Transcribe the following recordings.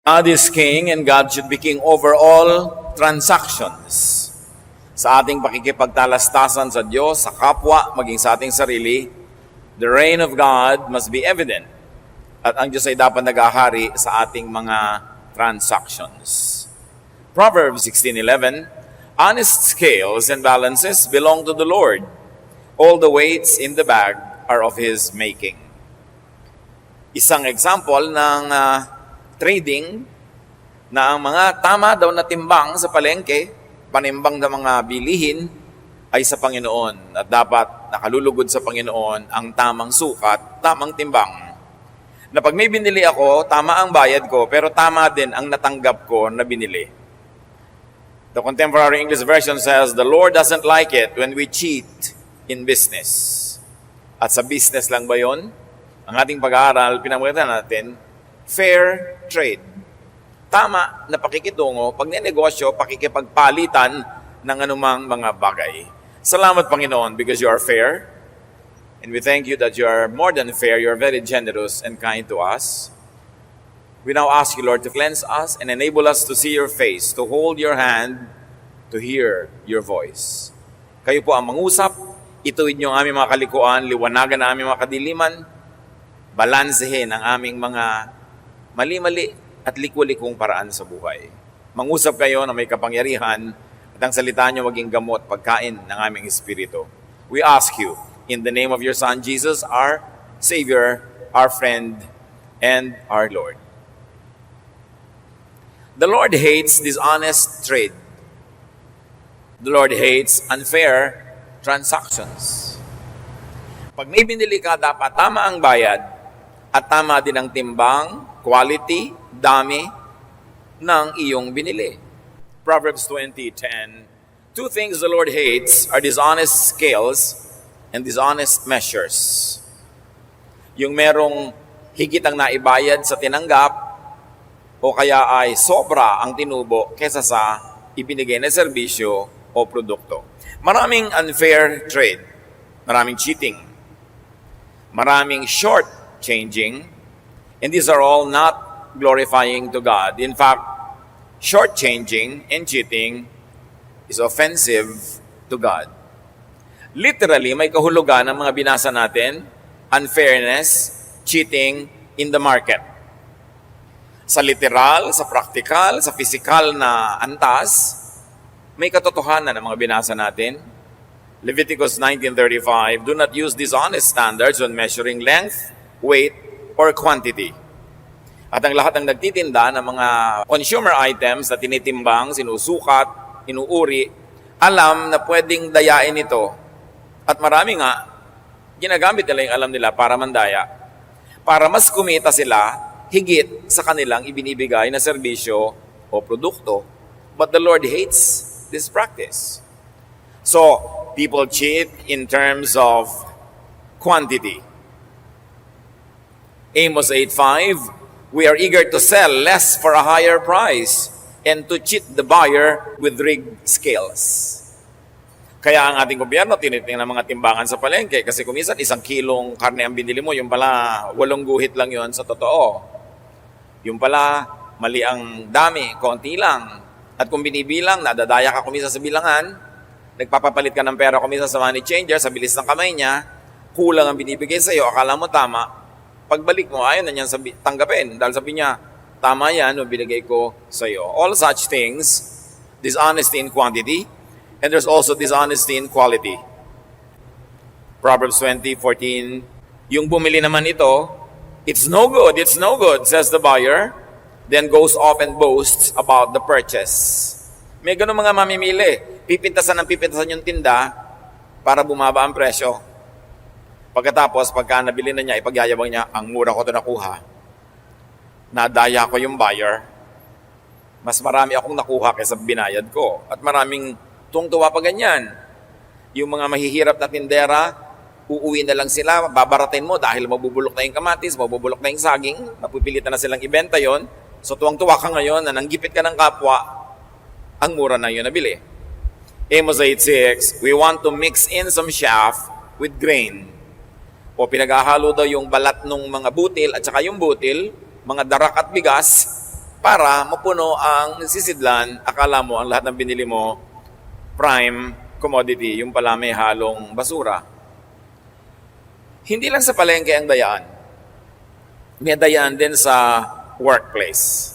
God is king and God should be king over all transactions. Sa ating pakikipagtalastasan sa Diyos, sa kapwa, maging sa ating sarili, the reign of God must be evident. At ang Diyos ay dapat nag-ahari sa ating mga transactions. Proverbs 16:11, honest scales and balances belong to the Lord. All the weights in the bag are of His making. Isang example ng trading na ang mga tama daw na timbang sa palengke, panimbang ng mga bilihin ay sa Panginoon at dapat nakalulugod sa Panginoon ang tamang sukat, tamang timbang. Na pag may binili ako, tama ang bayad ko, pero tama din ang natanggap ko na binili. The Contemporary English Version says, the Lord doesn't like it when we cheat in business. At sa business lang ba yun? Ang ating pag-aaral, pinamagatan natin, fair trade. Tama na pakikitungo, pag ninegosyo, pakikipagpalitan ng anumang mga bagay. Salamat, Panginoon, because you are fair. And we thank you that you are more than fair. You are very generous and kind to us. We now ask you, Lord, to cleanse us and enable us to see your face, to hold your hand, to hear your voice. Kayo po ang mangusap, ituwid niyo ang aming mga kalikuan, liwanagan ang aming mga kadiliman, balansehin ang aming mga mali-mali at liku-likong paraan sa buhay. Mangusap kayo na may kapangyarihan at ang salita niyo maging gamot, pagkain ng aming espiritu. We ask you, in the name of your Son, Jesus, our Savior, our friend, and our Lord. The Lord hates dishonest trade. The Lord hates unfair transactions. Pag may binili ka, dapat tama ang bayad at tama din ang timbang, quality, dami ng iyong binili. Proverbs 20:10, two things the Lord hates are dishonest scales and dishonest measures. Yung merong higit ang naibayad sa tinanggap o kaya ay sobra ang tinubo kesa sa ibinigay na serbisyo o produkto. Maraming unfair trade, maraming cheating, maraming short-changing, and these are all not glorifying to God. In fact, short-changing and cheating is offensive to God. Literally, may kahulugan ng mga binasa natin, unfairness, cheating in the market. Sa literal, sa practical, sa physical na antas, may katotohanan ng mga binasa natin. Leviticus 19:35, do not use dishonest standards when measuring length, weight, or quantity. At ang lahat ng nagtitinda ng mga consumer items na tinitimbang, sinusukat, inuuri, alam na pwedeng dayain ito. At marami nga, ginagamit nila yung alam nila para mandaya. Para mas kumita sila, higit sa kanilang ibinibigay na serbisyo o produkto. But the Lord hates this practice. So, people cheat in terms of quantity. Amos 8:5, we are eager to sell less for a higher price and to cheat the buyer with rigged scales. Kaya ang ating gobyerno tinitingnan ng mga timbangan sa palengke kasi kung minsan 1 kilong karne ang binili mo, yung pala 8 guhit lang yon sa totoo. Yung pala mali ang dami, konti lang. At kung binibilang, nadadaya ka kumisa sa bilangan, nagpapapalit ka ng pera kumisa sa money changer, sa bilis ng kamay niya, kulang ang binibigay sa iyo, akala mo tama, pagbalik mo, ayaw na niyan tanggapin. Dahil sabi niya, tama yan, yung binigay ko sa iyo. All such things, dishonesty in quantity, and there's also dishonesty in quality. Proverbs 20:14, yung bumili naman ito, it's no good, says the buyer, then goes off and boasts about the purchase. May ganun mga mamimili, pipintasan yung tinda para bumaba ang presyo. Pagkatapos, pagka nabili na niya, ipagyayabang niya, ang mura ko ito nakuha. Nadaya ko yung buyer. Mas marami akong nakuha kaysa binayad ko. At maraming tuwang-tuwa pa ganyan. Yung mga mahihirap na tindera, uuwi na lang sila, babaratin mo dahil mabubulok na yung kamatis, mabubulok na yung saging, mapipilitan na silang ibenta yon. So tuwang-tuwa ka ngayon na nanggipit ka ng kapwa, ang mura na yun nabili. Amos 8:6, we want to mix in some chaff with grain. O pinag-ahalo daw yung balat ng mga butil at saka yung butil, mga darak at bigas, para mapuno ang sisidlan. Akala mo ang lahat ng binili mo prime commodity, yung pala may halong basura. Hindi lang sa palengke ang dayaan. May dayaan din sa workplace.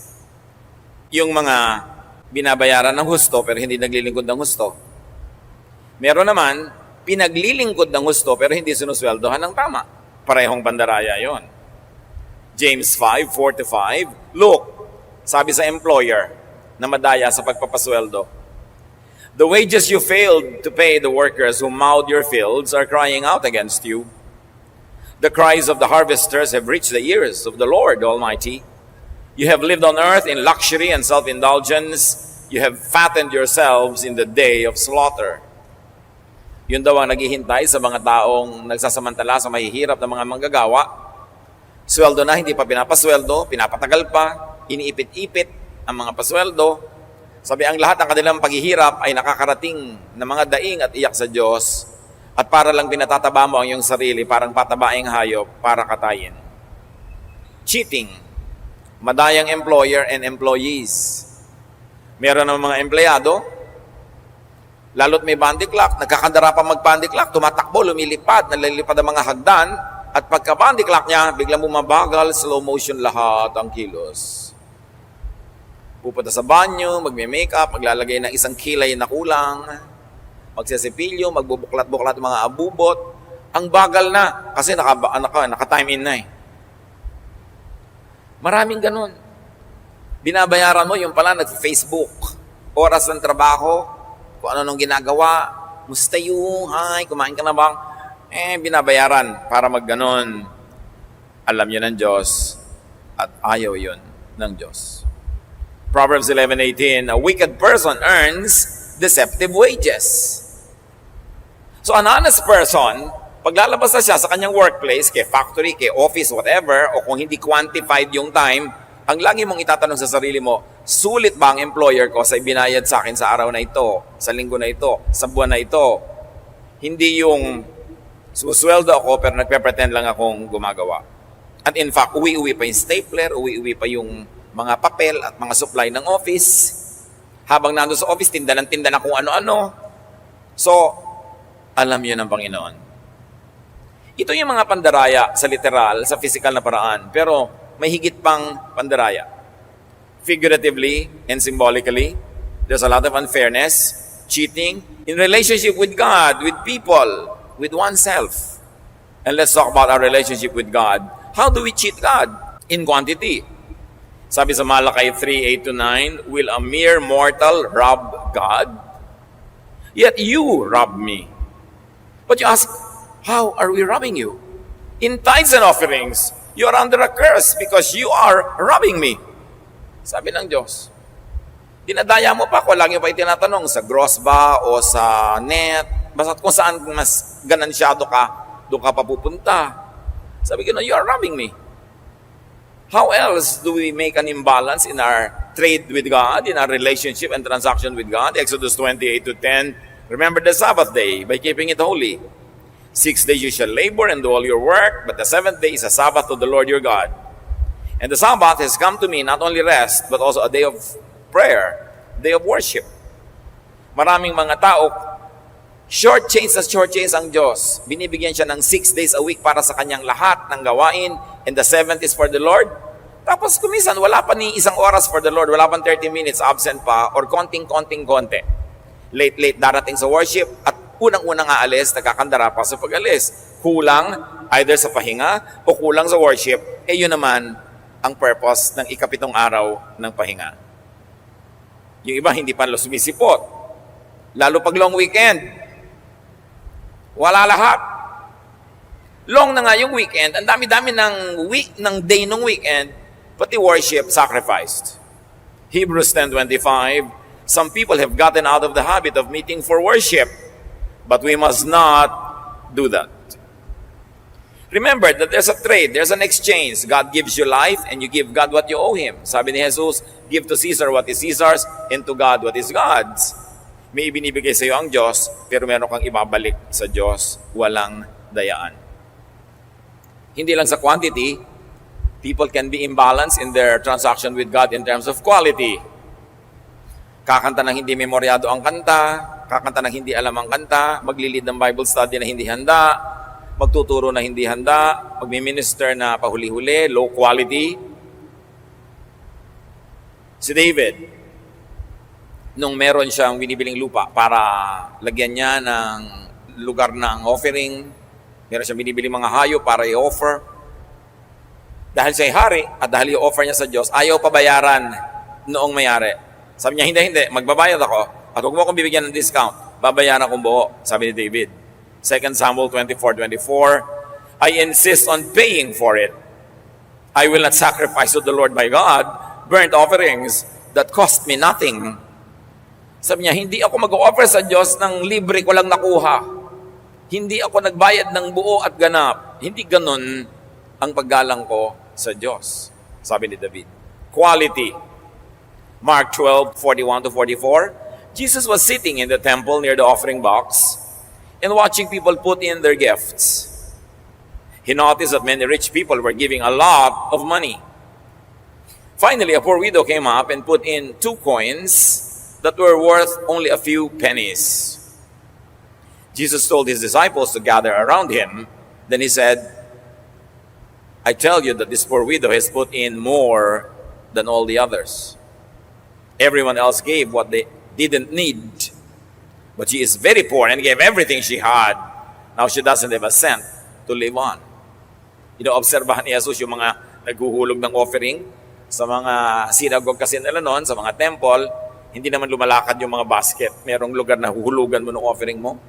Yung mga binabayaran ng husto pero hindi naglilingkod ng husto. Meron naman, pinaglilingkod ng husto pero hindi sinusweldohan ng tama. Parehong pandaraya yon. James 5:4-5, look, sabi sa employer na madaya sa pagpapasweldo, the wages you failed to pay the workers who mowed your fields are crying out against you. The cries of the harvesters have reached the ears of the Lord Almighty. You have lived on earth in luxury and self-indulgence. You have fattened yourselves in the day of slaughter. Yun daw ang naghihintay sa mga taong nagsasamantala sa mahihirap na mga manggagawa. Sweldo na, hindi pa pinapasweldo, pinapatagal pa, iniipit-ipit ang mga pasweldo. Sabi ang lahat ng kanilang paghihirap ay nakakarating na mga daing at iyak sa Diyos. At para lang pinatataba mo ang iyong sarili, parang patabaing hayop para katayin. Cheating. Madayang employer and employees. Meron ng mga empleyado, lalo't may bandy clock, nagkakandara pa mag-bandy clock, tumatakbo, lumilipad, nalalipad ang mga hagdan, at pagka bandy clock niya, biglang bumabagal, slow motion lahat ang kilos. Pupunta sa banyo, magme-makeup, maglalagay ng isang kilay na kulang, magsisipilyo, magbubuklat-buklat mga abubot. Ang bagal na, kasi naka-time in na eh. Maraming ganun. Binabayaran mo, yung pala nag-Facebook, oras ng trabaho, kung ano nung ginagawa, musta yung, hi, kumain ka na bang? Binabayaran para magganon. Alam yun ng Diyos at ayaw yun ng Diyos. Proverbs 11:18, a wicked person earns deceptive wages. So an honest person, paglalabas na siya sa kanyang workplace, kay factory, kay office, whatever, o kung hindi quantified yung time, ang lagi mong itatanong sa sarili mo, sulit ba ang employer ko sa ibinayad sa akin sa araw na ito, sa linggo na ito, sa buwan na ito? Hindi yung susweldo ako pero nagpe-pretend lang akong gumagawa. At in fact, uwi-uwi pa yung stapler, uwi-uwi pa yung mga papel at mga supply ng office. Habang nando sa office, tinda ng kung ano-ano. So, alam yun ng Panginoon. Ito yung mga pandaraya sa literal, sa physical na paraan. Pero may higit pang pandaraya. Figuratively and symbolically, there's a lot of unfairness, cheating, in relationship with God, with people, with oneself. And let's talk about our relationship with God. How do we cheat God? In quantity. Sabi sa Malakay 3:8-9, will a mere mortal rob God? Yet you rob me. But you ask, how are we robbing you? In tithes and offerings, you are under a curse because you are robbing me. Sabi ng Diyos. Dinadaya mo pa, kung lagi pa itinatanong, sa gross ba o sa net, basta kung saan mas ganansyado ka, doon ka papupunta. Sabi ko, you are robbing me. How else do we make an imbalance in our trade with God, in our relationship and transaction with God? Exodus 28:10, remember the Sabbath day by keeping it holy. 6 days you shall labor and do all your work, but the 7th day is a Sabbath to the Lord your God. And the Sabbath has come to me not only rest, but also a day of prayer, day of worship. Maraming mga tao, short change ang Diyos. Binibigyan siya ng 6 days a week para sa kanyang lahat ng gawain, and the 7th is for the Lord. Tapos kumisan, wala pa ni isang oras for the Lord, wala pang 30 minutes, absent pa, or konti. Late darating sa worship, at unang-unang aalis, nagkakandara pa sa pag-alis. Kulang either sa pahinga o kulang sa worship, yun naman ang purpose ng ikapitong araw ng pahinga. Yung iba hindi pa sumisipot. Lalo pag long weekend, wala lahat. Long na nga yung weekend, ang dami-dami ng day ng weekend, pati worship sacrificed. Hebrews 10:25, some people have gotten out of the habit of meeting for worship, but we must not do that. Remember that there's a trade, there's an exchange. God gives you life and you give God what you owe Him. Sabi ni Jesus, give to Caesar what is Caesar's and to God what is God's. May ibinibigay sa iyo ang Diyos, pero meron kang ibabalik sa Diyos, walang dayaan. Hindi lang sa quantity, People can be imbalanced in their transaction with God in terms of quality. Kakanta ng hindi memoryado ang kanta, kakanta ng hindi alam ang kanta, maglilid ng Bible study na hindi handa, magtuturo na hindi handa, magmi-minister na pahuli-huli, low quality. Si David, nung meron siyang binibiling lupa para lagyan niya ng lugar ng offering, meron siyang binibiling mga hayop para i-offer. Dahil siya'y hari at dahil i-offer niya sa Diyos, ayaw pabayaran noong mayari. Sabi niya, hindi, magbabayad ako at huwag mo akong bibigyan ng discount. Babayaran akong buo, sabi ni David. 2 Samuel 24:24, I insist on paying for it. I will not sacrifice to the Lord my God burnt offerings that cost me nothing. Sabi niya, hindi ako mag-offer sa Diyos ng libre ko lang nakuha. Hindi ako nagbayad ng buo at ganap. Hindi ganun ang paggalang ko sa Diyos. Sabi ni David. Quality. Mark 12:41-44, Jesus was sitting in the temple near the offering box and watching people put in their gifts. He noticed that many rich people were giving a lot of money. Finally, a poor widow came up and put in 2 coins that were worth only a few pennies. Jesus told his disciples to gather around him. Then he said, I tell you that this poor widow has put in more than all the others. Everyone else gave what they didn't need. But she is very poor and gave everything she had. Now she doesn't have a cent to live on. Inoobserbahan ni Jesus yung mga naghuhulog ng offering sa mga synagogue kasi nila noon, sa mga temple. Hindi naman lumalakad yung mga basket. Merong lugar na huhulugan mo ng offering mo.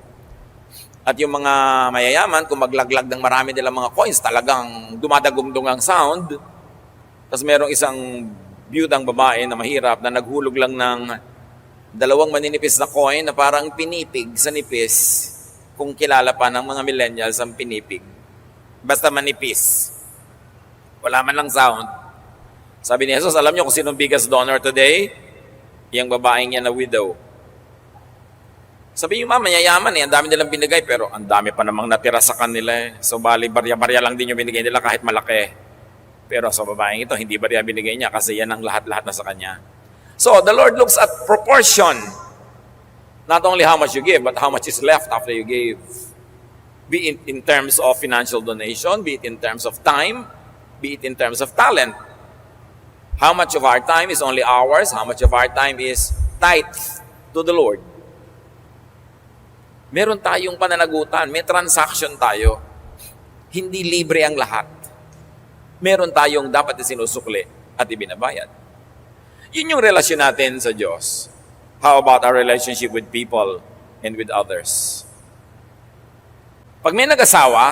At yung mga mayayaman, kung maglaglag ng marami nilang mga coins, talagang dumadagumdung ang sound. Tapos merong isang biyudang babae na mahirap na naghulog lang ng 2 maninipis na coin na parang pinipig sa nipis, kung kilala pa ng mga millennials ang pinipig. Basta manipis. Wala man lang sound. Sabi ni Jesus, alam niyo kung sinong biggest donor today? Yung babaeng yan na widow. Sabi niyo, mayayaman ang dami nilang binigay, pero ang dami pa namang natira sa kanila eh. So bali, barya-barya lang din yung binigay nila kahit malaki. Pero sa babaeng ito, hindi ba niya binigay niya kasi yan ang lahat-lahat na sa kanya. So, the Lord looks at proportion. Not only how much you give, but how much is left after you gave. Be it in terms of financial donation, be it in terms of time, be it in terms of talent. How much of our time is only ours, how much of our time is tithe to the Lord. Meron tayong pananagutan, may transaction tayo. Hindi libre ang lahat. Meron tayong dapat na sinusukli at ibinabayad. Yun yung relasyon natin sa Diyos. How about our relationship with people and with others? Pag may nag-asawa,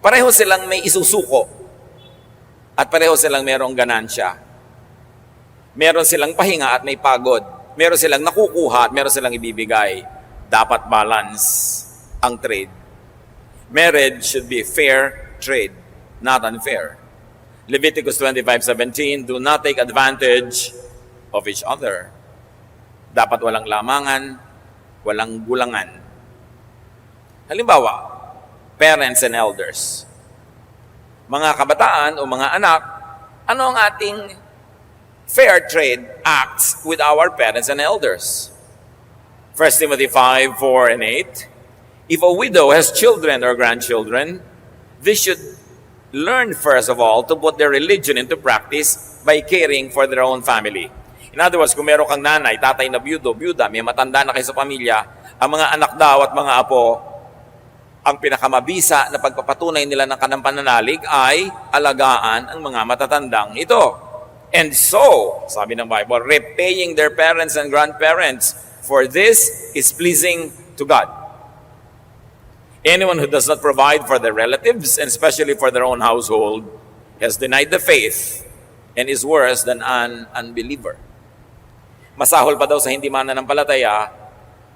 pareho silang may isusuko at pareho silang merong ganansya. Meron silang pahinga at may pagod. Meron silang nakukuha at meron silang ibibigay. Dapat balance ang trade. Marriage should be fair trade, not unfair. Leviticus 25:17, do not take advantage of each other. Dapat walang lamangan, walang gulangan. Halimbawa, parents and elders. Mga kabataan o mga anak, ano ang ating fair trade acts with our parents and elders? 1 Timothy 5:4 and 8, if a widow has children or grandchildren, they should learn first of all to put their religion into practice by caring for their own family. In other words, kung meron kang nanay, tatay na byuda, may matanda na kayo sa pamilya, ang mga anak daw at mga apo, ang pinakamabisa na pagpapatunay nila ng kanang pananalig ay alagaan ang mga matatandang ito. And so, sabi ng Bible, repaying their parents and grandparents, for this is pleasing to God. Anyone who does not provide for their relatives, and especially for their own household, has denied the faith and is worse than an unbeliever. Masahol pa daw sa hindi mananampalataya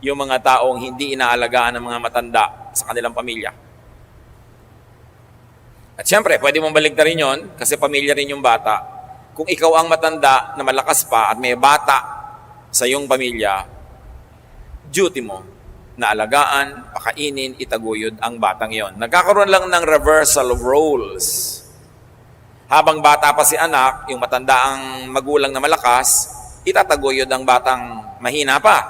yung mga taong hindi inaalagaan ng mga matanda sa kanilang pamilya. At syempre, pwede mong baligtarin yon kasi pamilya rin yung bata. Kung ikaw ang matanda na malakas pa at may bata sa iyong pamilya, duty mo na alagaan, pakainin, itaguyod ang batang iyon. Nagkakaroon lang ng reversal of roles. Habang bata pa si anak, yung matanda ang magulang na malakas, itataguyod ang batang mahina pa.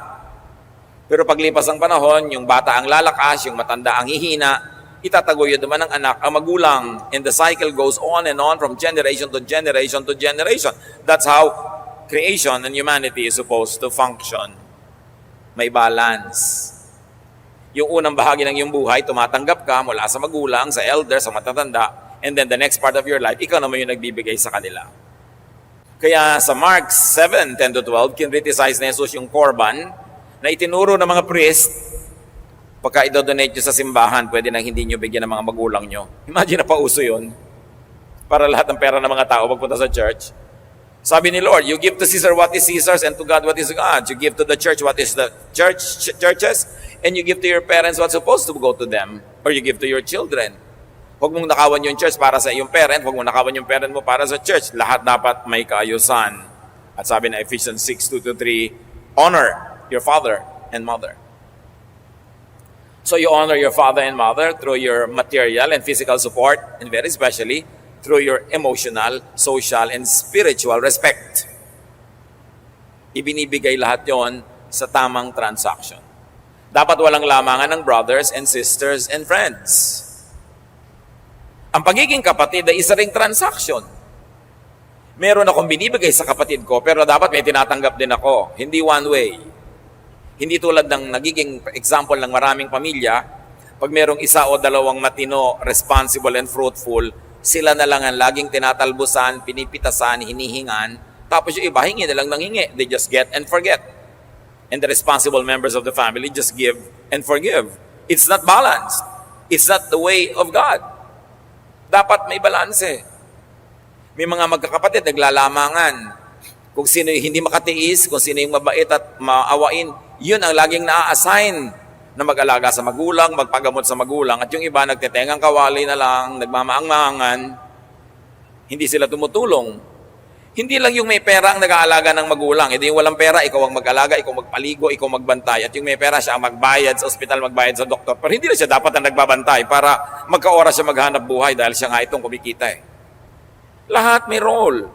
Pero paglipas ng panahon, yung bata ang lalakas, yung matanda ang hihina, itataguyod naman ng anak ang magulang. And the cycle goes on and on from generation to generation to generation. That's how creation and humanity is supposed to function. May balance. Yung unang bahagi ng iyong buhay, tumatanggap ka mula sa magulang, sa elder, sa matatanda, and then the next part of your life, ikaw naman yung nagbibigay sa kanila. Kaya sa Mark 7:10-12, kinriticize ni Jesus yung korban na itinuro ng mga priest. Pagka idodonate nyo sa simbahan, pwede nang hindi nyo bigyan ng mga magulang nyo. Imagine na pauso yun. Para lahat ng pera ng mga tao magpunta sa church. Sabi ni Lord, you give to Caesar what is Caesar's and to God what is God's. You give to the church what is the church's, and you give to your parents what's supposed to go to them, or you give to your children. Huwag mong nakawan yung church para sa iyong parent, huwag mong nakawan yung parent mo para sa church. Lahat dapat may kaayusan. At sabi na Ephesians 6:2-3, honor your father and mother. So you honor your father and mother through your material and physical support, and very especially through your emotional, social, and spiritual respect. Ibinibigay lahat yon sa tamang transaction. Dapat walang lamangan ng brothers and sisters and friends. Ang pagiging kapatid ay isa ring transaction. Meron akong binibigay sa kapatid ko, pero dapat may tinatanggap din ako. Hindi one way. Hindi tulad ng nagiging example ng maraming pamilya, pag merong isa o dalawang matino, responsible and fruitful, sila na lang ang laging tinatalbusan, pinipitasan, hinihingan, tapos yung iba, hingi na lang ng hingi. They just get and forget. And the responsible members of the family just give and forgive. It's not balanced. It's not the way of God. Dapat may balanse. May mga magkakapatid naglalamangan. Kung sino yung hindi makatiis, kung sino yung mabait at maawain, yun ang laging na-assign na mag-alaga sa magulang, magpagamot sa magulang. At yung iba nagtetengang kawali na lang, nagmamaang-maangan, hindi sila tumutulong. Hindi lang yung may pera ang nag-aalaga ng magulang. Hindi yung walang pera, ikaw ang mag-alaga, ikaw magpaligo, ikaw magbantay. At yung may pera, siya ang magbayad sa ospital, magbayad sa doktor. Pero hindi na siya dapat ang nagbabantay para magka-oras siya maghanap buhay dahil siya nga itong kumikita eh. Lahat may role.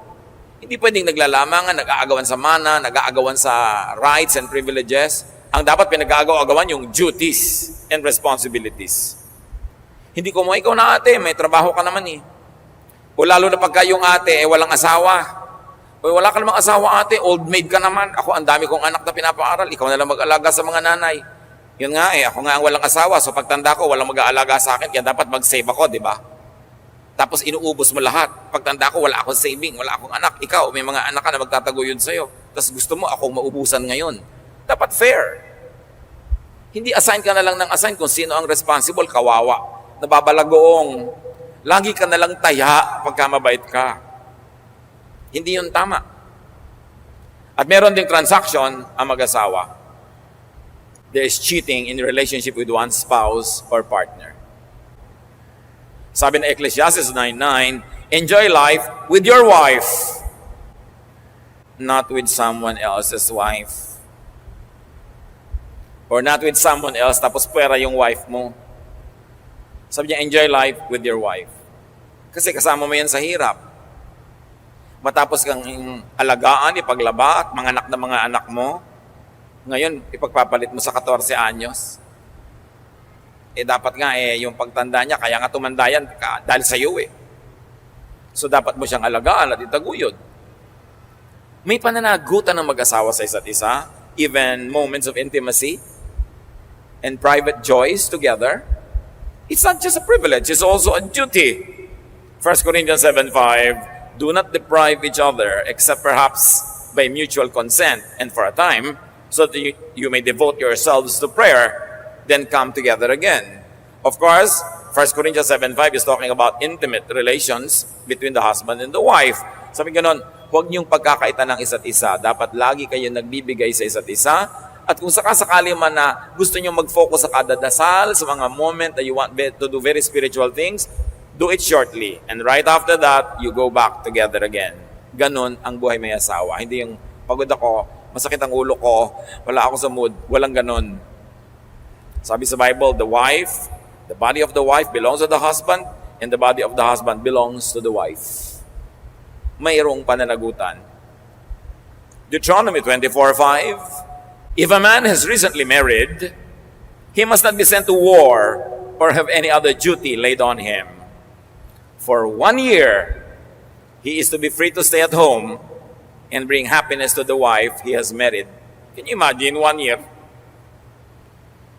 Hindi pwedeng naglalamangan, nag-aagawan sa mana, nag-aagawan sa rights and privileges. Ang dapat pinag-aagawan yung duties and responsibilities. Hindi ko mo, ikaw na ate, may trabaho ka naman eh. O lalo na pagka yung ate walang asawa. O wala ka namang asawa ate, old maid ka naman. Ako, ang dami kong anak na pinapaaral. Ikaw na lang mag-alaga sa mga nanay. Yun nga ako nga ang walang asawa. So pagtanda ko, walang mag-aalaga sa akin. Kaya dapat mag-save ako, di ba? Tapos inuubos mo lahat. Pagtanda ko, wala akong saving, wala akong anak. Ikaw, may mga anak ka na magtataguyod sa'yo. Tapos gusto mo akong maubusan ngayon. Dapat fair. Hindi assign ka na lang ng assign kung sino ang responsible, kawawa. Nababalagoong. Lagi ka na lang taya pagka mabait ka. Hindi yun tama. At meron ding transaction ang mag-asawa. There is cheating in relationship with one spouse or partner. Sabi na Ecclesiastes 9:9, enjoy life with your wife, not with someone else's wife. Or not with someone else, tapos pwera yung wife mo. Sabi niya, enjoy life with your wife. Kasi kasama mo yan sa hirap. Matapos kang alagaan, ipaglaba at manganak ng mga anak mo, ngayon, ipagpapalit mo sa 14 anyos. Dapat nga, yung pagtanda niya, kaya nga tumanda yan dahil sa iyo So, dapat mo siyang alagaan at itaguyod. May pananagutan ng mag-asawa sa isa't isa, even moments of intimacy and private joys together. It's not just a privilege, it's also a duty. 1 Corinthians 7:5, do not deprive each other, except perhaps by mutual consent and for a time, so that you may devote yourselves to prayer, then come together again. Of course, 1 Corinthians 7:5 is talking about intimate relations between the husband and the wife. Sabi ganon, huwag niyong pagkakaitan ng isa't isa. Dapat lagi kayo nagbibigay sa isa't isa. At kung sakasakali man na gusto nyo mag-focus sa kada dasal, sa mga moment that you want to do very spiritual things, do it shortly. And right after that, you go back together again. Ganon ang buhay may asawa. Hindi yung pagod ako, masakit ang ulo ko, wala ako sa mood. Walang ganon. Sabi sa Bible, the body of the wife belongs to the husband, and the body of the husband belongs to the wife. mayroong pananagutan. Deuteronomy 24:5, if a man has recently married, he must not be sent to war or have any other duty laid on him. For 1 year, he is to be free to stay at home and bring happiness to the wife he has married. Can you imagine 1 year?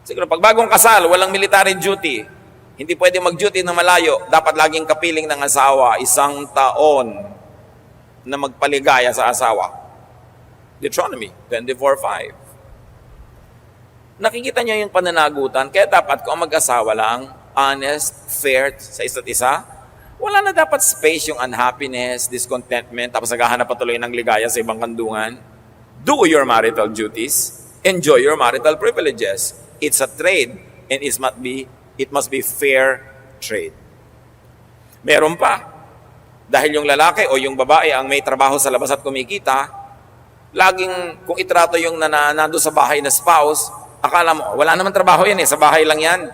Siguro pag bagong kasal, walang military duty. Hindi pwede mag-duty na malayo. Dapat laging kapiling ng asawa, 1 taon na magpaligaya sa asawa. Deuteronomy 24:5. Nakikita niyo yung pananagutan. Kaya dapat kung mag-asawa lang, honest, fair sa isa't isa, wala na dapat space yung unhappiness, discontentment, tapos naghahanap patuloy ng ligaya sa ibang kandungan. Do your marital duties. Enjoy your marital privileges. It's a trade and it must be fair trade. Meron pa. Dahil yung lalaki o yung babae ang may trabaho sa labas at kumikita, laging kung itrato yung nando sa bahay na spouse, akala mo, wala naman trabaho yan sa bahay lang yan.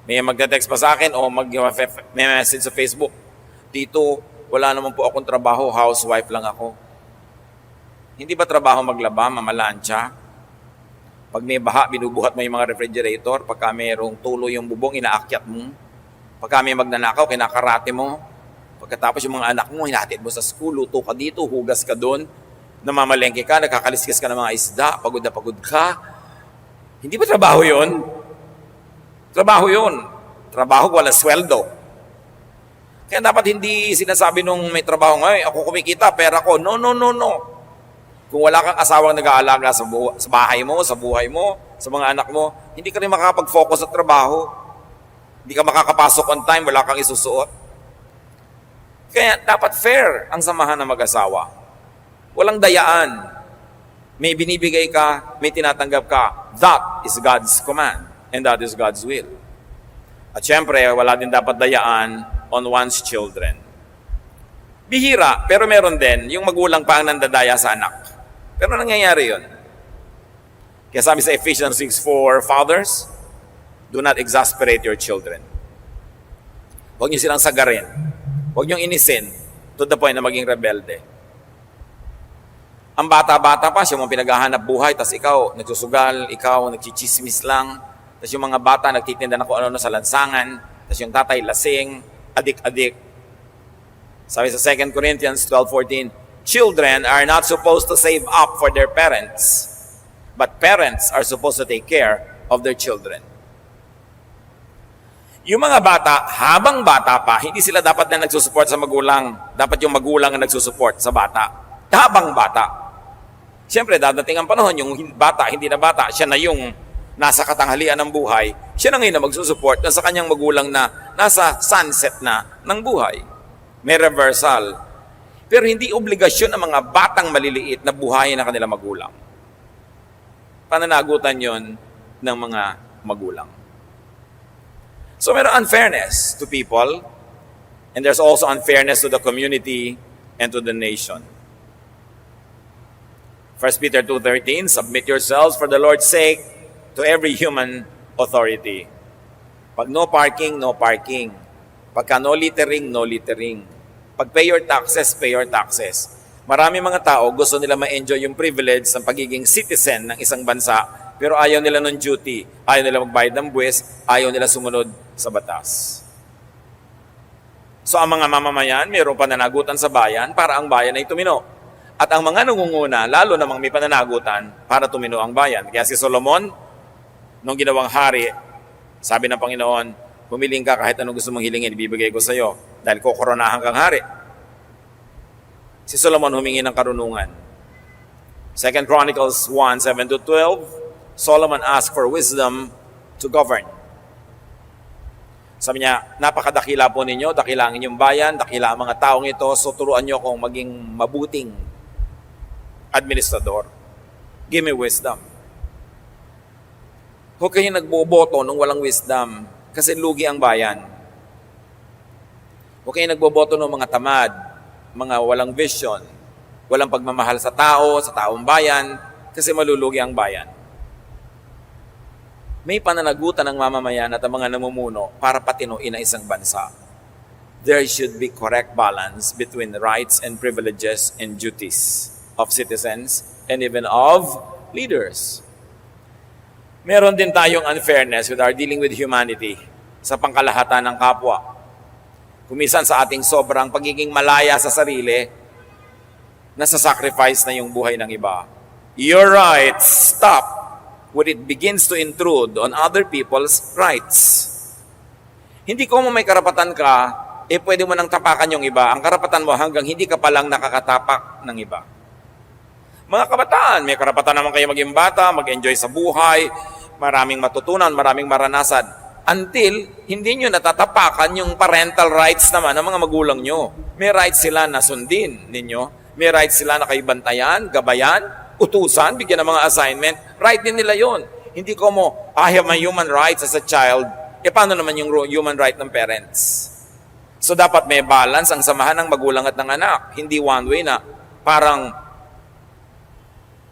May magte-text pa sa akin o may message sa Facebook, Tito, wala naman po akong trabaho, housewife lang ako. Hindi ba trabaho maglaba, mamalansya? Pag may baha, binubuhat mo yung mga refrigerator. Pagka mayroong tulo yung bubong, inaakyat mo. Pagka may magnanakaw, kinakarate mo. Pagkatapos yung mga anak mo, hinahatid mo sa school, luto ka dito, hugas ka doon, namamalengke ka, nakakaliskis ka ng mga isda, pagod na pagod ka. Hindi ba trabaho yun? Trabaho yun. Trabaho, wala sweldo. Kaya dapat hindi sinasabi nung may trabaho ngayon, ako kumikita, pera ko. No. Kung wala kang asawang nag-aalaga sa bahay mo, sa buhay mo, sa mga anak mo, hindi ka rin makakapag-focus sa trabaho. Hindi ka makakapasok on time, wala kang isusuot. Kaya dapat fair ang samahan ng mag-asawa. Walang dayaan. May binibigay ka, may tinatanggap ka. That is God's command and that is God's will. At syempre, wala din dapat dayaan on one's children. Bihira, pero meron din yung magulang pa ang nandadaya sa anak. Pero nangyayari yun. Kaya sabi sa Ephesians 6:4, fathers, do not exasperate your children. Huwag niyo silang sagarin. Huwag niyong inisin to the point na maging rebelde. Ang bata-bata pa, siya mong pinaghahanap buhay, tas ikaw nagsusugal, ikaw nagchichismis lang, tas yung mga bata nagtitinda na kung ano sa lansangan, tas yung tatay lasing, adik-adik. Sabi sa 2 Corinthians 12:14, children are not supposed to save up for their parents, but parents are supposed to take care of their children. Yung mga bata, habang bata pa, hindi sila dapat na nagsusupport sa magulang. Dapat yung magulang ang nagsusupport sa bata. Habang bata. Siyempre, dadating ang panahon, yung bata, hindi na bata, siya na yung nasa katanghalian ng buhay, siya na ngayon na magsusupport na sa kanyang magulang na nasa sunset na ng buhay. May reversal. Pero hindi obligasyon ng mga batang maliliit na buhayin ng kanilang magulang. Pananagutan yon ng mga magulang. So mayroong unfairness to people, and there's also unfairness to the community and to the nation. 1 Peter 2:13, submit yourselves for the Lord's sake to every human authority. Pag no parking, no parking. Pagka no littering, no littering. Pag pay your taxes. Marami mga tao gusto nila ma-enjoy yung privilege ng pagiging citizen ng isang bansa, pero ayaw nila ng duty, ayaw nila magbayad ng buwis, ayaw nila sumunod sa batas. So ang mga mamamayan, mayroong pananagutan sa bayan para ang bayan ay tumino. At ang mga nangunguna, lalo namang may pananagutan para tumino ang bayan. Kaya si Solomon, nung ginawang hari, sabi ng Panginoon, humiling ka kahit anong gusto mong hilingin, ibibigay ko sa iyo dahil kukoronahan kang hari. Si Solomon humingi ng karunungan. 2 Chronicles 1:7-12, Solomon asked for wisdom to govern. Sabi niya, napakadakila po ninyo, dakila ang inyong bayan, dakila ang mga taong ito, so turuan niyo akong maging mabuting administrador. Give me wisdom. Huwag kayo nagboboto nung walang wisdom kasi lugi ang bayan. Huwag kayo nagboboto ng mga tamad, mga walang vision, walang pagmamahal sa tao, sa taong bayan, kasi malulugi ang bayan. May pananagutan ng mamamayan at ang mga namumuno para patinuin ang isang bansa. there should be correct balance between rights and privileges and duties of citizens and even of leaders. Meron din tayong unfairness with our dealing with humanity sa pangkalahatan ng kapwa. Kumisan sa ating sobrang pagiging malaya sa sarili, nasa-sacrifice na yung buhay ng iba. Your rights stop when it begins to intrude on other people's rights. Hindi ko mo may karapatan ka, pwede mo nang tapakan yung iba. Ang karapatan mo hanggang hindi ka palang nakakatapak ng iba. Mga kabataan, may karapatan naman kayo maging bata, mag-enjoy sa buhay, maraming matutunan, maraming maranasan. Until hindi nyo natatapakan yung parental rights naman ng mga magulang nyo. May rights sila na sundin ninyo. May rights sila na kaibantayan, gabayan, utusan, bigyan ng mga assignment. Right din nila yon. Hindi ko mo, I have my human rights as a child. Paano naman yung human right ng parents? So dapat may balance ang samahan ng magulang at ng anak. Hindi one way na parang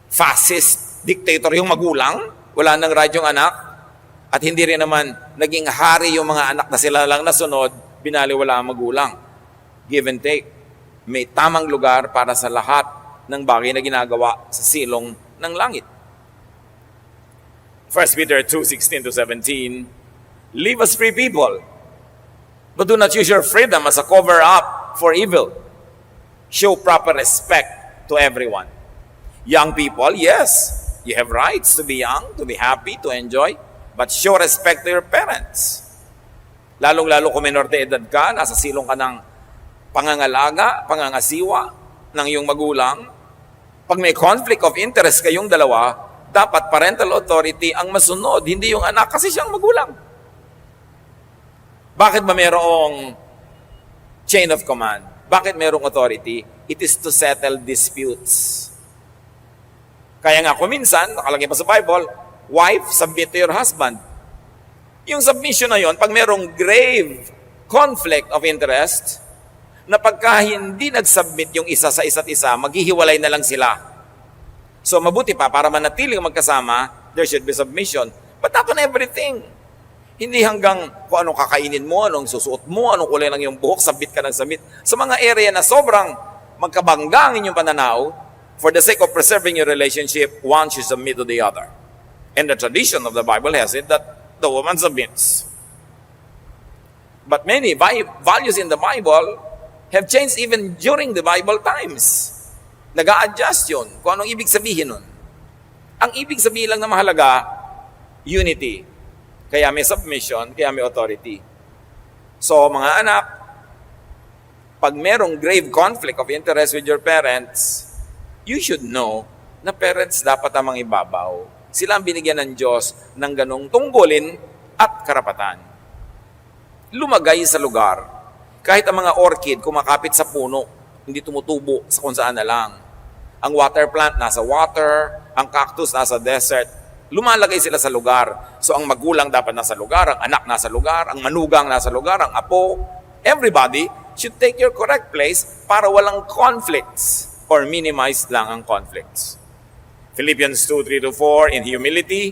fascist dictator yung magulang, wala nang right yung anak, at hindi rin naman naging hari yung mga anak na sila lang nasunod, binaliwala ang magulang. Give and take. May tamang lugar para sa lahat ng bagay na ginagawa sa silong ng langit. 1 Peter 2:16-17, live as free people, but do not use your freedom as a cover-up for evil. Show proper respect to everyone. Young people, yes, you have rights to be young, to be happy, to enjoy, but show respect to your parents. Lalong-lalo kung minor de edad ka, nasa silong ka ng pangangalaga, pangangasiwa ng iyong magulang. Pag may conflict of interest kayong dalawa, dapat parental authority ang masunod, hindi yung anak kasi siyang magulang. Bakit ba mayroong chain of command? Bakit mayroong authority? It is to settle disputes. Kaya nga kung minsan, nakalagay pa sa Bible, wife, submit to your husband. Yung submission na yon, pag mayroong grave conflict of interest, na pagka hindi nag-submit yung isa sa isa't isa, maghihiwalay na lang sila. So mabuti pa, para manatiling magkasama, there should be submission. But not on everything. Hindi hanggang kung anong kakainin mo, anong susuot mo, anong kulay lang yung buhok, sabit ka ng sabit. Sa mga area na sobrang magkabangga ang inyong pananaw, for the sake of preserving your relationship, one should submit to the other. And the tradition of the Bible has it that the woman submits. But many values in the Bible have changed even during the Bible times. Nag-a-adjust yun. Kung anong ibig sabihin nun. Ang ibig sabihin lang na mahalaga, unity. Kaya may submission, kaya may authority. So, mga anak, pag merong grave conflict of interest with your parents, you should know na parents dapat amang ibabaw. Sila ang binigyan ng Diyos ng ganong tungkulin at karapatan. Lumagay sa lugar. Kahit ang mga orchid kumakapit sa puno, hindi tumutubo sa kung saan na lang. Ang water plant nasa water, ang cactus nasa desert, lumalagay sila sa lugar. So ang magulang dapat nasa lugar, ang anak nasa lugar, ang manugang nasa lugar, ang apo, everybody should take your correct place para walang conflicts or minimize lang ang conflicts. Philippians 2:3-4, in humility,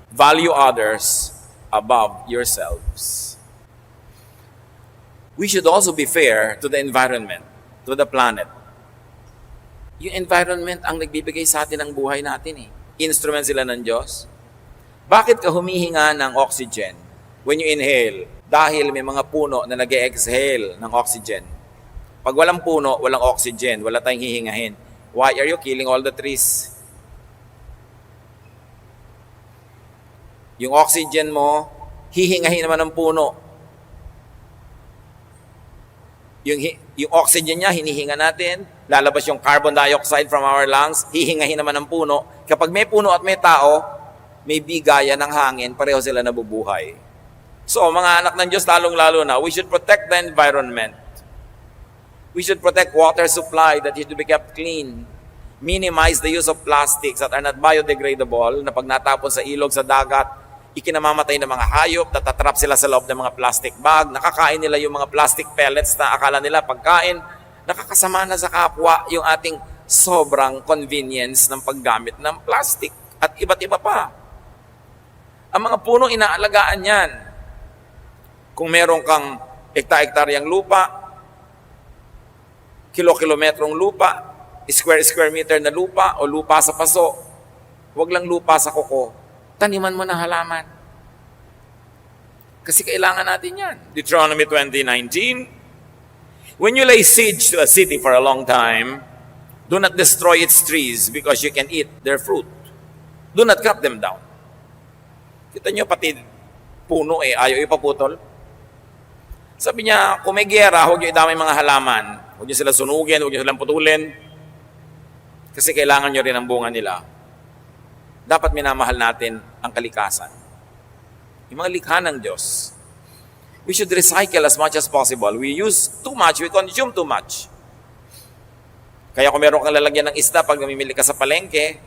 value others above yourselves. We should also be fair to the environment, to the planet. Yung environment ang nagbibigay sa atin ng buhay natin eh. Instrument sila ng Diyos. Bakit ka humihinga ng oxygen when you inhale? Dahil may mga puno na nag-exhale ng oxygen. Pag walang puno, walang oxygen, wala tayong hihingahin. Why are you killing all the trees? Yung oxygen mo, hihingahin naman ng puno. Yung oxygen niya, hinihinga natin, lalabas yung carbon dioxide from our lungs, hihingahin naman ng puno. Kapag may puno at may tao, may bigaya ng hangin, pareho sila nabubuhay. So, mga anak ng Diyos, lalong-lalo na, we should protect the environment. We should protect water supply that should be kept clean. Minimize the use of plastics that are not biodegradable, na pag natapon sa ilog, sa dagat, ikinamamatay ng mga hayop, natatrap sila sa loob ng mga plastic bag, nakakain nila yung mga plastic pellets na akala nila pagkain, nakakasama na sa kapwa yung ating sobrang convenience ng paggamit ng plastic at iba't iba pa. Ang mga puno, inaalagaan yan. Kung meron kang ekta-ektaryang lupa, kilo-kilometrong lupa, square meter na lupa o lupa sa paso. Huwag lang lupa sa kuko. Taniman mo ng halaman. Kasi kailangan natin yan. Deuteronomy 20:19, when you lay siege to a city for a long time, do not destroy its trees because you can eat their fruit. Do not cut them down. Kita nyo, pati puno ayaw ipaputol. Sabi niya, kung may giyera, huwag nyo idamay mga halaman. Huwag nyo sila sunugin, huwag nyo silang putulin. Kasi kailangan nyo rin ang bunga nila. Dapat minamahal natin ang kalikasan. Yung mga likha ng Diyos. We should recycle as much as possible. We use too much, we consume too much. Kaya kung meron kang lalagyan ng isda pag namimili ka sa palengke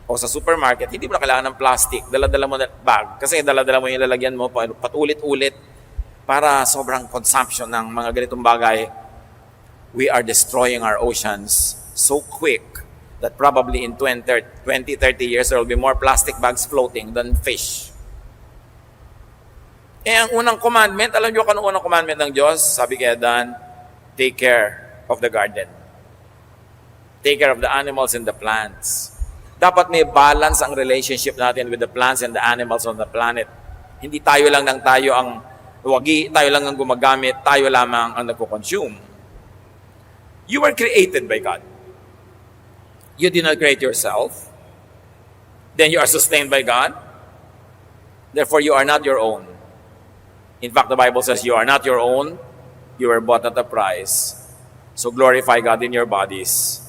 o sa supermarket, hindi mo na kailangan ng plastic. Dala-dala mo na bag. Kasi dala-dala mo yung lalagyan mo patulit-ulit para sobrang consumption ng mga ganitong bagay. We are destroying our oceans so quick that probably in 20, 30 years, there will be more plastic bags floating than fish. Ang unang commandment, alam niyo kung anong unang commandment ng Diyos? Sabi kay Adan, take care of the garden. Take care of the animals and the plants. Dapat may balance ang relationship natin with the plants and the animals on the planet. Hindi tayo lang ang wagi, tayo lang ang gumagamit, tayo lamang ang nagko-consume. You were created by God. You did not create yourself. Then you are sustained by God. Therefore, you are not your own. In fact, the Bible says you are not your own. You were bought at a price. So glorify God in your bodies.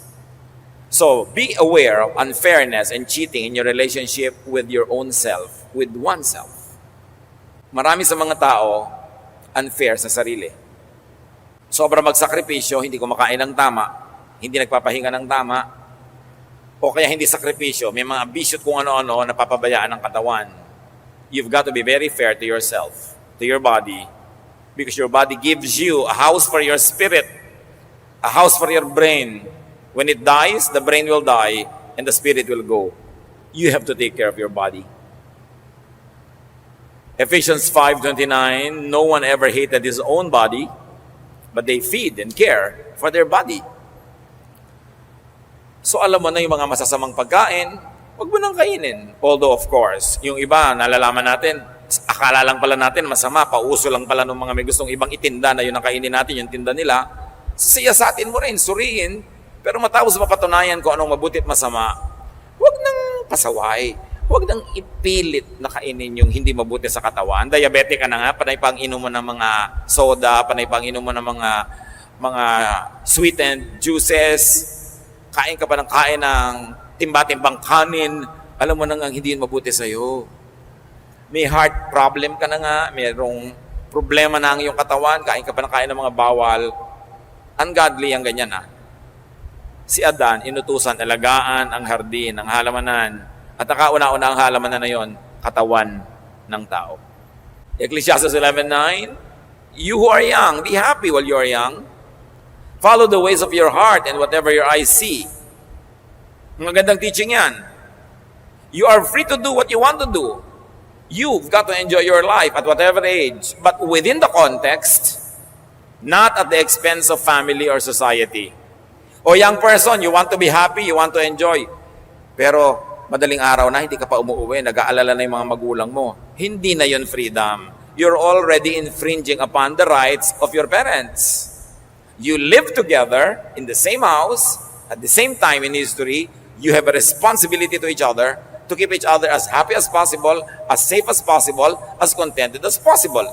So be aware of unfairness and cheating in your relationship with your own self, with oneself. Marami sa mga tao, unfair sa sarili. Sobrang magsakripisyo, hindi kumakain ng tama, hindi nagpapahinga ng tama, o kaya hindi sakripisyo, may mga bisyo kung ano-ano na papabayaan ng katawan. You've got to be very fair to yourself, to your body, because your body gives you a house for your spirit, a house for your brain. When it dies, the brain will die and the spirit will go. You have to take care of your body. Ephesians 5:29, no one ever hated his own body, but they feed and care for their body. So alam mo na yung mga masasamang pagkain, huwag mo nang kainin. Although of course, yung iba, nalalaman natin, akala lang pala natin masama, pauso lang pala ng mga may gustong ibang itinda na yun ang kainin natin, yung tinda nila. Siyasatin mo rin, suriin, pero matapos mapatunayan kung anong mabuti at masama, huwag nang pasaway. Huwag nang ipilit na kainin yung hindi mabuti sa katawan. Diabetic ka na nga, panay pang inom mo ng mga soda, panay pang inom mo ng mga sweetened juices, kain ka pa ng kain ng timba-timbang kanin, alam mo na nga hindi yun mabuti sa'yo. May heart problem ka na nga, mayroong problema na ang iyong katawan, kain ka pa ng kain ng mga bawal, ungodly ang ganyan Si Adan, inutusan, alagaan ang hardin, ang halamanan, at nakauna-una ang halamanan na yon, katawan ng tao. Ecclesiastes 11:9, you who are young, be happy while you are young. Follow the ways of your heart and whatever your eyes see. Magandang teaching yan. You are free to do what you want to do. You've got to enjoy your life at whatever age, but within the context, not at the expense of family or society. O young person, you want to be happy, you want to enjoy. Pero madaling araw na, hindi ka pa umuwi, nag-aalala na yung mga magulang mo. Hindi na yun freedom. You're already infringing upon the rights of your parents. You live together in the same house, at the same time in history. You have a responsibility to each other to keep each other as happy as possible, as safe as possible, as contented as possible.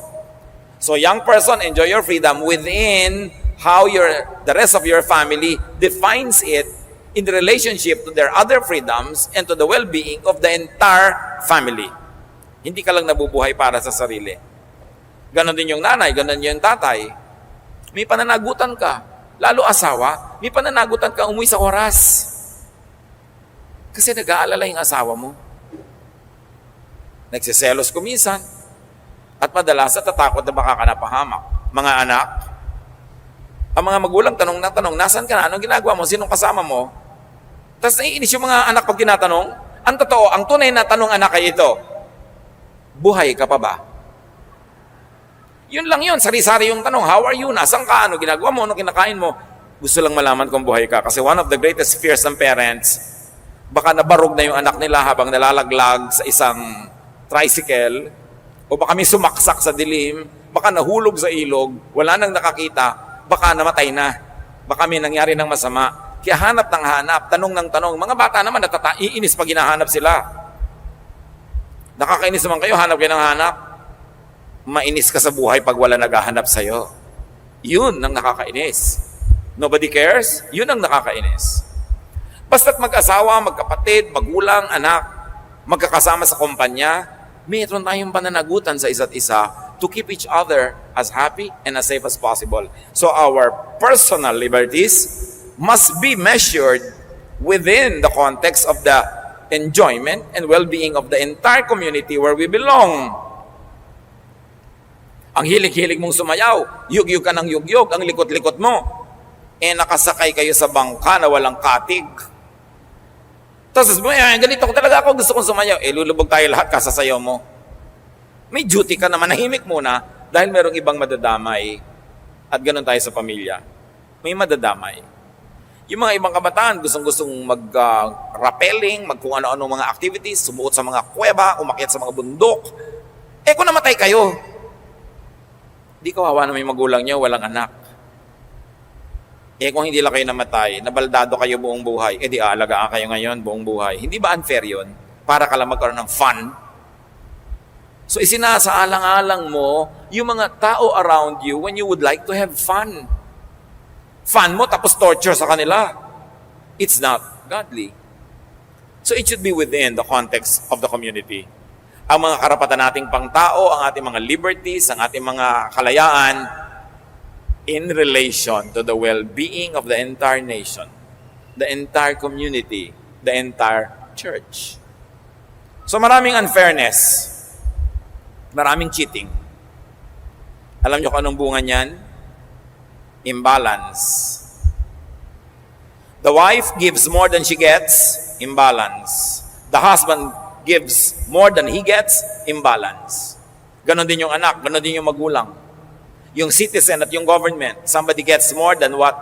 So young person, enjoy your freedom within how the rest of your family defines it in the relationship to their other freedoms and to the well-being of the entire family. Hindi ka lang nabubuhay para sa sarili. Ganon din yung nanay, ganon din yung tatay. May pananagutan ka. Lalo asawa, may pananagutan ka umuwi sa oras. Kasi nag-aalala yung asawa mo. Nagsiselos kuminsan. At madalas natatakot na baka ka napahamak. Mga anak, ang mga magulang tanong na tanong, nasan ka na? Anong ginagawa mo? Sinong kasama mo? Tapos naiinis yung mga anak pag tinatanong. Ang totoo, ang tunay na tanong anak ay ito, buhay ka pa ba? Yun lang yun, sari-sari yung tanong, how are you? Nasaan ka? Ano ginagawa mo? Ano kinakain mo? gusto lang malaman kung buhay ka. Kasi one of the greatest fears ng parents, baka nabarog na yung anak nila habang nalalaglag sa isang tricycle, o baka may sumaksak sa dilim, baka nahulog sa ilog, wala nang nakakita, baka namatay na, baka may nangyari ng masama. Kaya hanap ng hanap, tanong ng tanong. Mga bata naman iinis pag hinahanap sila. Nakakainis naman kayo, hanap kayo ng hanap. Mainis ka sa buhay pag wala naghahanap sa'yo. Yun ang nakakainis. Nobody cares? Yun ang nakakainis. Basta't mag-asawa, magkapatid, magulang, anak, magkakasama sa kumpanya, mayroon tayong pananagutan sa isa't isa to keep each other as happy and as safe as possible. So our personal liberties must be measured within the context of the enjoyment and well-being of the entire community where we belong. Ang hilig-hilig mong sumayaw, yugyug ka ng yugyug, ang likot-likot mo, nakasakay kayo sa bangka na walang katig. Tapos, ganito ko talaga ako, gusto kong sumayaw. Lulubog tayo lahat, kasasayaw mo. May duty ka na manahimik muna dahil merong ibang madadamay. At ganun tayo sa pamilya. May madadamay. Yung mga ibang kabataan, gustong-gustong mag-rappelling, kung ano-ano mga activities, sumuot sa mga kuweba, umakyat sa mga bundok. Kung namatay kayo, di kawawa na may magulang nyo, walang anak. Kung hindi lang kayo namatay, nabaldado kayo buong buhay, di aalagaan kayo ngayon buong buhay. Hindi ba unfair yun? Para ka lang magkaroon ng fun? So isinasaalang-alang mo yung mga tao around you when you would like to have fun. Fun mo tapos torture sa kanila. It's not godly. So it should be within the context of the community. Ang mga karapatan nating pangtao, ang ating mga liberties, ang ating mga kalayaan in relation to the well-being of the entire nation, the entire community, the entire church. So maraming unfairness, maraming cheating. Alam niyo kung anong bunga niyan? Imbalance. The wife gives more than she gets, imbalance. The husband gives more than he gets, imbalance. Ganon din yung anak, ganon din yung magulang. Yung citizen at yung government, somebody gets more than what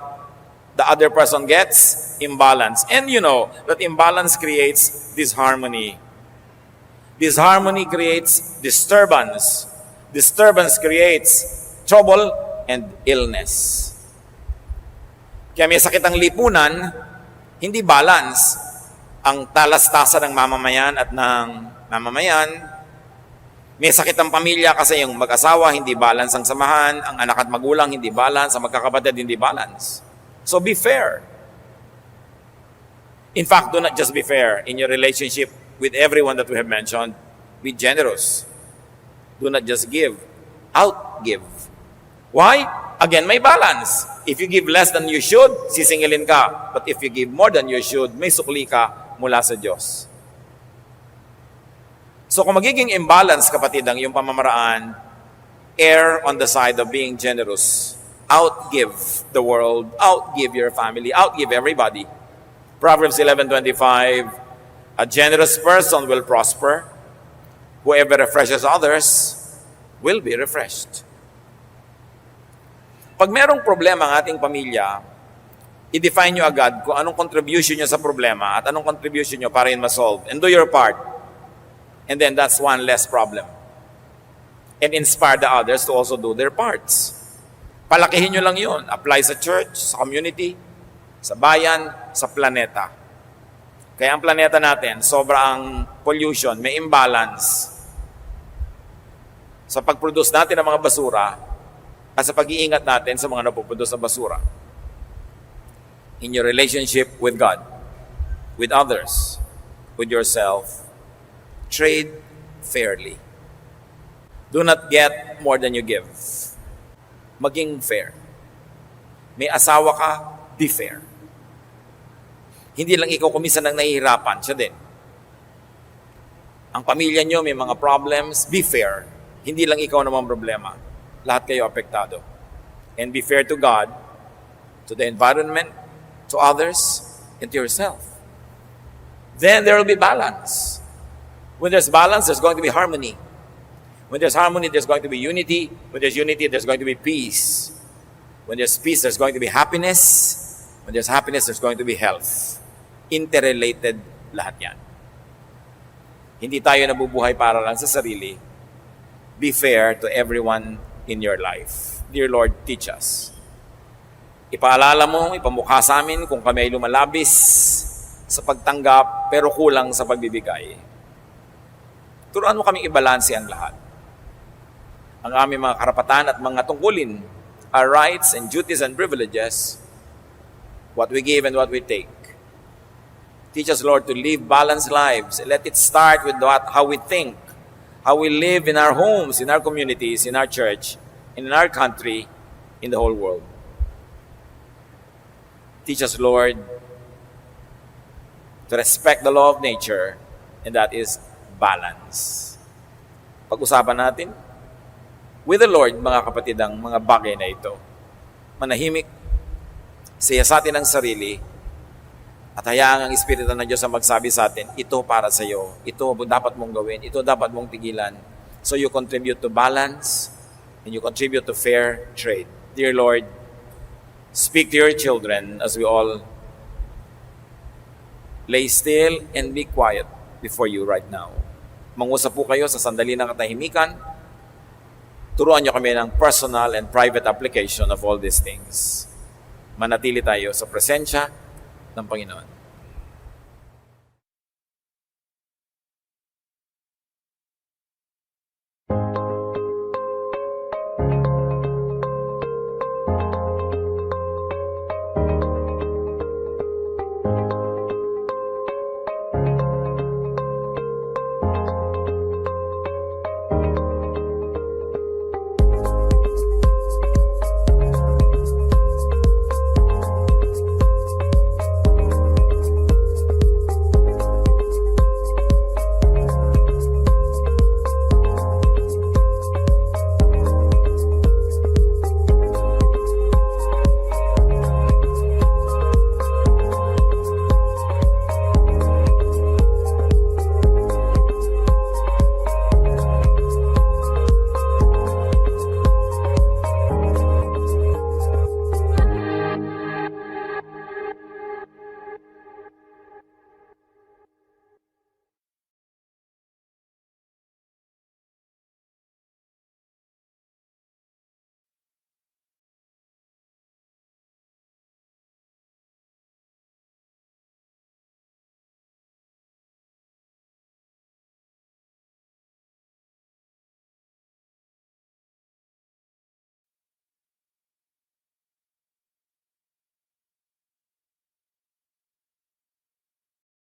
the other person gets, imbalance. And you know that imbalance creates disharmony. Disharmony creates disturbance. Disturbance creates trouble and illness. Kaya may sakit ang lipunan, hindi balance ang talastasan ng mamamayan at ng mamamayan. May sakit ang pamilya kasi yung mag-asawa, hindi balance ang samahan, ang anak at magulang, hindi balance, ang magkakapatid, hindi balance. So be fair. In fact, do not just be fair in your relationship with everyone that we have mentioned. Be generous. Do not just give, outgive. Why? Again, may balance. If you give less than you should, sisingilin ka. But if you give more than you should, may sukli ka mula sa Diyos. So kung magiging imbalance, kapatid, ang iyong pamamaraan, err on the side of being generous. Outgive the world, outgive your family, outgive everybody. Proverbs 11:25, a generous person will prosper. Whoever refreshes others will be refreshed. Pag merong problema ang ating pamilya, i-define nyo agad kung anong contribution nyo sa problema at anong contribution nyo para yun ma-solve. And do your part. And then that's one less problem. And inspire the others to also do their parts. Palakihin nyo lang yun. Apply sa church, sa community, sa bayan, sa planeta. Kaya ang planeta natin, sobrang pollution, may imbalance. Sa pag-produce natin ng mga basura, at sa pag-iingat natin sa mga napupuntos na basura. In your relationship with God, with others, with yourself, trade fairly. Do not get more than you give. Maging fair. May asawa ka, be fair. Hindi lang ikaw kuminsan ang nahihirapan, siya din. Ang pamilya nyo may mga problems, be fair. Hindi lang ikaw namang problema. Lahat kayo apektado. And be fair to God, to the environment, to others, and to yourself. Then there will be balance. When there's balance, there's going to be harmony. When there's harmony, there's going to be unity. When there's unity, there's going to be peace. When there's peace, there's going to be happiness. When there's happiness, there's going to be health. Interrelated lahat yan. Hindi tayo nabubuhay para lang sa sarili. Be fair to everyone in your life. Dear Lord, teach us. Ipaalala mo, ipamukha sa amin kung kami ay lumalabis sa pagtanggap pero kulang sa pagbibigay. Turuan mo kaming ibalanse ang lahat. Ang aming mga karapatan at mga tungkulin, our rights and duties and privileges, what we give and what we take. Teach us, Lord, to live balanced lives. Let it start with how we think, how we live in our homes, in our communities, in our church, in our country, in the whole world. Teach us, Lord, to respect the law of nature, and that is balance. Pag-usapan natin with the Lord, mga kapatid, ang mga bagay na ito. Manahimik, siyasatin ang sarili, at hayaan ang Espiritu ng Diyos ang magsabi sa atin, ito para sa iyo, ito dapat mong gawin, ito dapat mong tigilan. So you contribute to balance, and you contribute to fair trade. Dear Lord, speak to your children as we all lay still and be quiet before you right now. Mangusap po kayo sa sandali ng katahimikan. Turuan niyo kami ng personal and private application of all these things. Manatili tayo sa presensya ng Panginoon.